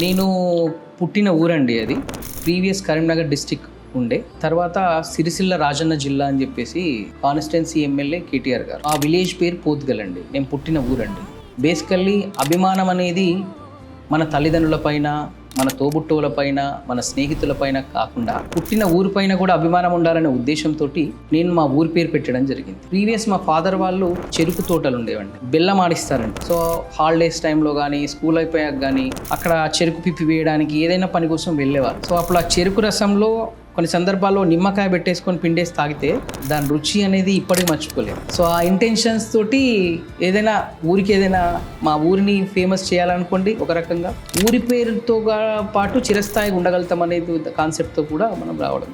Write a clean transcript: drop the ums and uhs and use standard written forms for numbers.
నేను పుట్టిన ఊరండి అది. ప్రీవియస్ కరీంనగర్ డిస్టిక్ ఉండే, తర్వాత సిరిసిల్ల రాజన్న జిల్లా అని చెప్పేసి కాన్స్టిట్యున్సీ ఎమ్మెల్యే కేటీఆర్ గారు. ఆ విలేజ్ పేరు పోత్గల్ అండి. నేను పుట్టిన ఊరండి. బేసికల్లీ అభిమానం అనేది మన తల్లిదండ్రుల పైన, మన తోబుట్టువుల పైన, మన స్నేహితుల పైన కాకుండా పుట్టిన ఊరి పైన కూడా అభిమానం ఉండాలనే ఉద్దేశంతో నేను మా ఊరి పేరు పెట్టడం జరిగింది. ప్రీవియస్ మా ఫాదర్ వాళ్ళు చెరుకు తోటలు ఉండేవండి, బెల్లం ఆడిస్తారండి. సో హాలిడేస్ టైంలో కానీ స్కూల్ అయిపోయాక కానీ అక్కడ చెరుకు పిప్పి వేయడానికి ఏదైనా పని కోసం వెళ్ళేవారు. సో అప్పుడు ఆ చెరుకు రసంలో కొన్ని సందర్భాల్లో నిమ్మకాయ పెట్టేసుకొని పిండేసి తాగితే దాని రుచి అనేది ఇప్పటికీ మర్చిపోలేదు. సో ఆ ఇంటెన్షన్స్ తోటి ఏదైనా ఊరికి ఏదైనా మా ఊరిని ఫేమస్ చేయాలనుకోండి, ఒక రకంగా ఊరి పేరుతో పాటు చిరస్థాయిగా ఉండగలుగుతాం అనేది కాన్సెప్ట్తో కూడా మనం రావడం.